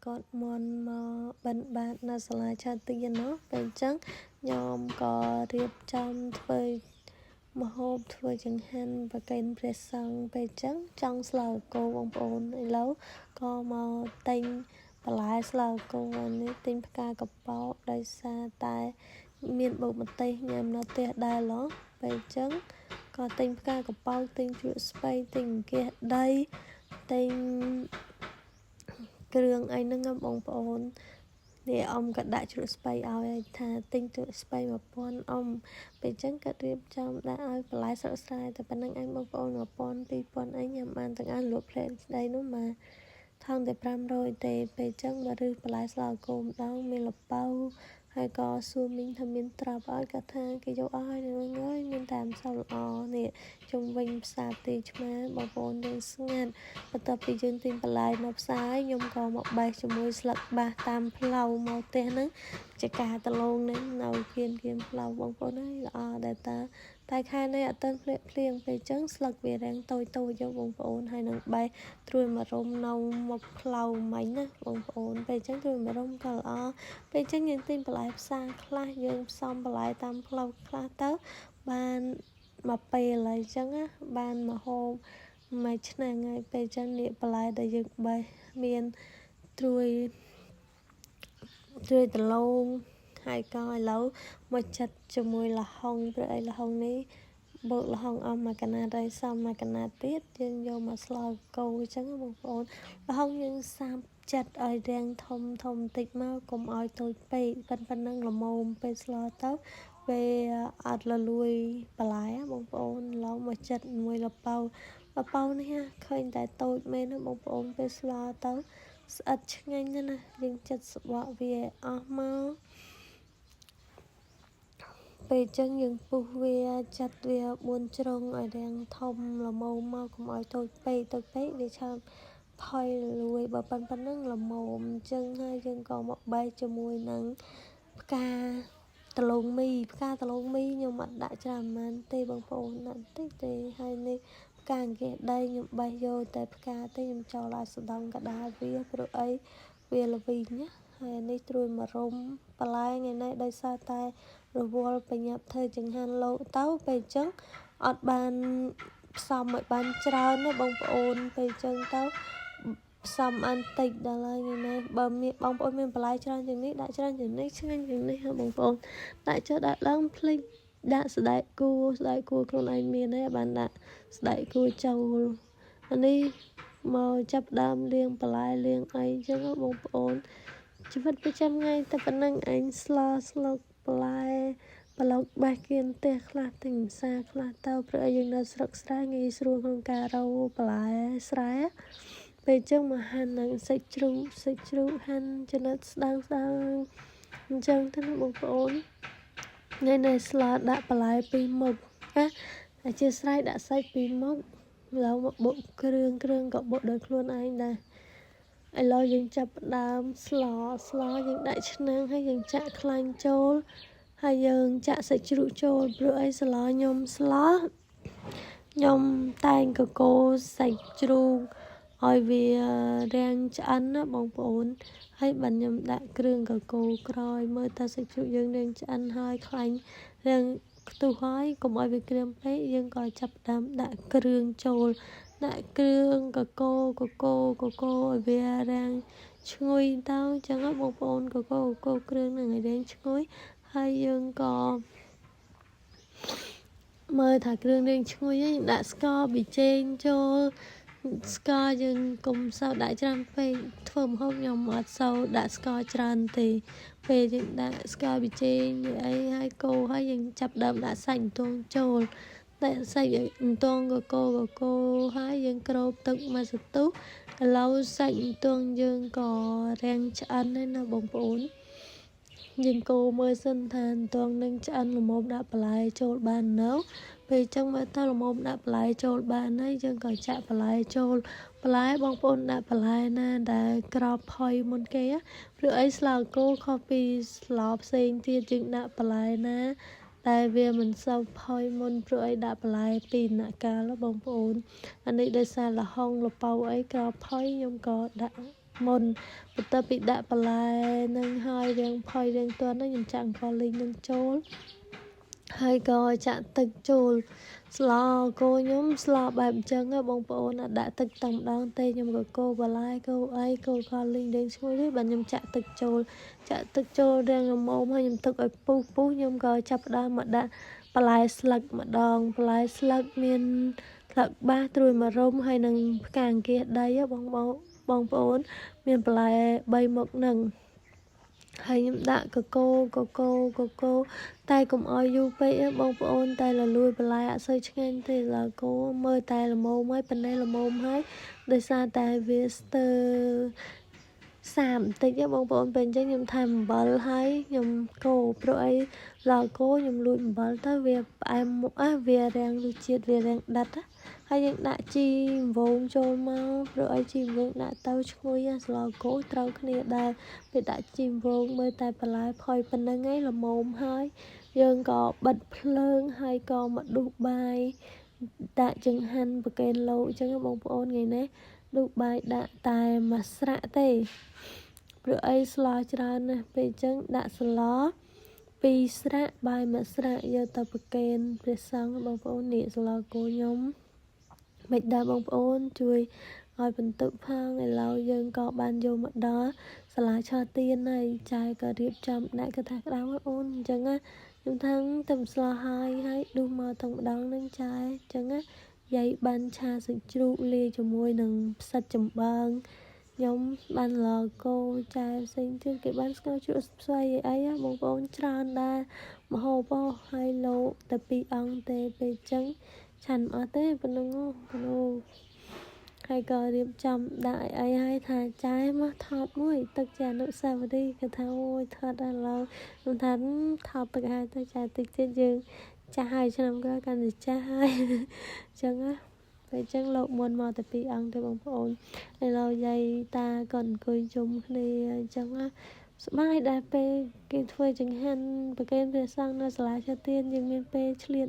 គាត់មុនមកបិណ្ឌបាតនៅសាលាឆាទីណោះពេលអញ្ចឹងខ្ញុំក៏រៀបចំធ្វើម្ហូបធ្វើចង្ហាន់ប្រគេនព្រះសង្ឃពេលអញ្ចឹងចង់ស្លើគោបងប្អូនឥឡូវក៏មកទិញបន្លែស្លើគោនេះទិញផ្កាកប៉ោដោយសារតែមានបុកម្ទេសញ៉ាំនៅផ្ទះដែរឡោះពេលអញ្ចឹងក៏ទិញផ្កាកប៉ោទិញជ្រក់ស្ពៃទិញអង្គាសដីទិញគ្រឿងអីហ្នឹងបងប្អូននេះអ៊ំក៏ដាក់ជ្រក់ស្ពៃឲ្យថាទិញជ្រក់ស្ពៃ1000អ៊ំពេលអញ្ចឹងក៏រៀបចំដាក់ឲ្យបន្លែស្រស់ស្រាយតែប៉ុណ្្នឹងឯងបងប្អូន1000 2000អីញ៉ាំបានទាំងអស់លក់ផ្លែស្ដីនោះមកថងតែ500ទេពេលអញ្ចឹងបើរឹសបន្លែស្លើគោម្ដងមានល្ពៅហើយក៏សួរមីងថាមានត្រាប់ឲ្យគាត់ថាគេយកអស់ហើយនឹងអើយមានតែម្សៅល្អនេះជុំវិញផ្សារទីឆ្មាបងប្អូនយើងស្ងាត់បន្ទាប់ពីយើងទិញបន្លែនៅផ្សារខ្ញុំក៏មកបេះជាមួយស្លឹកបាសតាមផ្លូវមកផ្ទះហ្នឹងចកាដលងហ្នឹងនៅគៀនផ្លូវបងប្អូនហើយល្អដែរតែខែនេះអត់ទាន់ភ្លៀងពេលអញ្ចឹងស្លឹកវារាំងតូចយកបងប្អូនហើយនឹងបេះត្រួយមរុំនៅមកផ្លូវមិញណាបងប្អូនពេលអញ្ចឹងត្រួយមរុំក៏ល្អពេលអញ្ចឹងយើងទិញបន្លែផ្សារខ្លះយើងផ្សំបន្លែតាមផ្លូវខ្លះទៅបានមកពេលហើយអញ្ចឹងណាបានមកហូបមួយឆ្នាំហើយពេលអញ្ចឹងនេះបន្លែដែលយើងបេះមានត្រួយដលងហើយក៏ឥឡូវមកចាត់ជាមួយល្ហុងព្រោះអីល្ហុងនេះបូកល្ហុងអស់មួយកណាត់ហើយសមមួយកណាត់ទៀតយើងយកមកស្លើគោអញ្ចឹងបងប្អូនល្ហុងយើងសាបចាត់ឲ្យរាងធំបន្តិចមកកុំឲ្យតូចពេកប៉ុណ្ណឹងល្មមពេលស្លទៅពេលអត់លលួយបន្លែបងប្អូនឡងមកចាត់មួយល្ពៅនេះឃើញតែតូចមែនណាបងប្អូនពេលស្លទៅស្អិតឆ្ងាញ់ណាស់ណាយើងចាត់ស្បកវាអស់មកពេលអញ្ចឹងយើងពុះវាចាត់វា4ជ្រុងឲ្យរាងធំល្មមមកកុំឲ្យតូចពេកវាឆាប់ផុយលួយបើប៉ុណ្ណឹងល្មមអញ្ចឹងហើយយើងក៏មកបេះជាមួយនឹងផ្កាតលងមីខ្ញុំអត់ដាក់ច្រើនប៉ុន្មានទេបងប្អូនដាក់តិចទេហើយនេះផ្កាអង្គាសដីខ្ញុំបេះយកតែផ្កាទេខ្ញុំចោលឲ្យស្ដង់កដាលវាព្រោះអីវាល្វីងណាហើយនេះត្រួយមរុំបន្លែថ្ងៃនេះដោយសារតែរវល់បញ្ញាប់ធ្វើចង្ហាន់លោកទៅពេលអញ្ចឹងអត់បានផ្សំឲ្យបានច្រើនណាបងប្អូនពេលអញ្ចឹងទៅផ្សំអានតិចដល់ហើយនេះបើមានបងប្អូនមានបន្លែច្រើនជាងនេះដាក់ច្រើនជាងនេះឆ្ងាញ់ជាងនេះបងប្អូនដាក់ចុះដាក់ឡើងភ្លេចដាក់ស្ដែកគួរខ្លួនឯងមានទេបានដាក់ស្ដែកគួរចូលអានេះមកចាប់ដើមលាងបន្លែលាងអីអញ្ចឹងបងប្អូនជីវិតប្រចាំថ្ងៃតែប៉ុណ្្នឹងឯងស្លុកបន្លែប្លុកបេះគៀនផ្ទះខ្លះទិញផ្សារខ្លះទៅព្រោះយើងនៅស្រុកស្រែងាយស្រួលក្នុងការរកបន្លែស្រែពេលអញ្ចឹងមកហាន់នឹងសាច់ជ្រូកហាន់ចំណិតស្ដើងអញ្ចឹងទៅបងប្អូននៅស្លាដាក់បន្លែ2មុខអធិស្ឋានដាក់សាច់2មុខแล้วមកបុកគ្រឿងក៏បុកដោយខ្លួនឯងដែរឥឡូវយើងចាប់ផ្ដើមស្លយើងដាក់ឆ្នាំងហើយយើងចាក់ខ្លាញ់ចូលហើយយើងចាក់សាច់ជ្រូកចូលព្រោះអីស្លខ្ញុំតែងកកូរសាច់ជ្រូកឲ្យវារាងឆ្អិនណាបងប្អូនហើយបានខ្ញុំដាក់គ្រឿងកកូរក្រោយមើលតើសាច់ជ្រូកយើងរាងឆ្អិនហើយខ្លាញ់រាងខ្ទុះហើយកុំឲ្យវាក្រៀមពេកយើងក៏ចាប់ផ្ដើមដាក់គ្រឿងចូលដាក់គ្រឿងកកូរឲ្យវារាងឈ្ងុយទៅអញ្ចឹងបងប្អូនកកូរគ្រឿងនឹងឲ្យរាងឈ្ងុយហើយយើងក៏មើលថាគ្រឿងរាងឈ្ងុយហើយដាក់ស្ករប៊ីចេងចូលស្ករយើងកុំសូវដាក់ច្រើនពេកធ្វើម្ហូបខ្ញុំអត់សូវដាក់ស្ករច្រើនទេពេលយើងដាក់ស្ករប៊ីចេងអីហើយកូរហើយយើងចាប់ដើមដាក់សាច់អន្ទងចូលដាក់សាច់អន្ទងកកូរហើយយើងគ្របទឹកមួយសន្ទុះឥឡូវសាច់អន្ទងយើងក៏រាងឆ្អិនហើយណាបងប្អូនយើងកូរមើលសិនថាអន្ទងនឹងឆ្អិនល្មមដាក់បន្លែចូលបាននៅពេលអញ្ចឹងមើលទៅល្មមដាក់បន្លែចូលបានហើយយើងក៏ចាក់បន្លែចូលបន្លែបងប្អូនដាក់បន្លែណាដែលក្របផុយមុនគេព្រោះអីស្លើគោខុសពីស្លផ្សេងទៀតយើងដាក់បន្លែណាតែវាមិនសូវផុយមុនព្រោះអីដាក់បន្លែពីដំណាក់កាលបងប្អូនអានេះដោយសារល្ហុងល្ពៅអីក្របផុយខ្ញុំក៏ដាក់ មុនបន្ទាប់ពីដាក់បន្លែនឹងហើយរៀងផុយរៀងទាន់ហ្នឹងខ្ញុំចាក់អង្ករលីងនឹងចូលហើយក៏ចាក់ទឹកចូលស្លគោខ្ញុំស្លបែបអញ្ចឹងបងប្អូនអត់ដាក់ទឹកតែម្ដងទេខ្ញុំក៏កូរបន្លែកូរអីកូរអង្ករលីងរៀងឈ្ងុយទេបាទខ្ញុំចាក់ទឹកចូលរៀងល្មមហើយខ្ញុំទុកឲ្យពុះខ្ញុំក៏ចាប់ផ្ដើមមកដាក់បន្លែស្លឹកម្ដងបន្លែស្លឹកមានស្លឹកបាសត្រួយម្រុំហើយនឹងផ្កាអង្គាសដីបងប្អូនមានបន្លែ3មុខហ្នឹងហើយខ្ញុំដាក់កកូរតែកុំអោយយូរពេកបងប្អូនតែលលួយបន្លែអត់សូវឆ្ងាញ់ទេឡើកូរមើលតែល្មមហើយប៉ុណ្ណេះល្មមហើយដោយសារតែវាស្ទើរសាបន្តិចបងប្អូនពេលអញ្ចឹងខ្ញុំថែមអំបិលហើយខ្ញុំកូរព្រោះអីឡើកូរខ្ញុំលួចអំបិលទៅវាផ្អែមមុខវារាំងរសជាតិវារាំងដិតហើយយើងដាក់ជីអង្វងចូលមកព្រោះអីជីអង្វងដាក់ទៅឈ្ងុយស្លគោត្រូវគ្នាដែរពេលដាក់ជីអង្វងមើលតែបន្លែផុយប៉ុណ្្នឹងឯងល្មមហើយយើងក៏បិទភ្លើងហើយក៏មកដួសបាយដាក់ចង្ហាន់ប្រកេនលោអញ្ចឹងបងប្អូនថ្ងៃនេះដួសបាយដាក់តែមួយស្រាក់ទេព្រោះអីស្លច្រើនណាស់ពេលអញ្ចឹងដាក់ស្ល2ស្រាក់បាយមួយស្រាក់យកទៅប្រកេនព្រះសង្ឃបងប្អូននេះស្លគោខ្ញុំមិនដែរបងប្អូនជួយឲ្យបន្ទុកផងឥឡូវយើងក៏បានយកមកដល់សាលាឆទានហើយចាយក៏រៀបចំដាក់កថាក្តៅអូនអញ្ចឹងណាខ្ញុំថាទៅស្លោះហើយដួសមកទាំងម្ដងនឹងចាយអញ្ចឹងណាយាយបានឆាសាច់ជ្រូកលាយជាមួយនឹងផ្សិតចំបើងខ្ញុំបានឡកូចាយផ្សេងទៀតគេបានស្ងោរជ្រក់ស្វ័យអីបងប្អូនច្រើនដែរមហូបហើយលោកតែ2អង្គទេពេលអញ្ចឹងឆាន់អត់ទេប៉ុណ្ណឹងហើយក៏រៀបចំដាក់អីហើយថាចាយមកថតមួយទឹកជាអនុស្សាវរីយ៍គេថាអូយថតដល់ឡើយខ្ញុំថាថតទឹកហើយទៅចាយតិចទៀតយើងចាស់ហើយឆ្នាំក្រោយកាន់តែចាស់ហើយអញ្ចឹងណាពេលអញ្ចឹងលោកមុនមកតែ2អង្គទេបងប្អូនឥឡូវយាយតាក៏អង្គុយជុំគ្នាអញ្ចឹងណាស្បាយដែរពេលគេធ្វើចង្ហាន់ប្រគេនព្រះសង្ឃនៅសាលាឆទានយើងមានពេលឆ្លៀត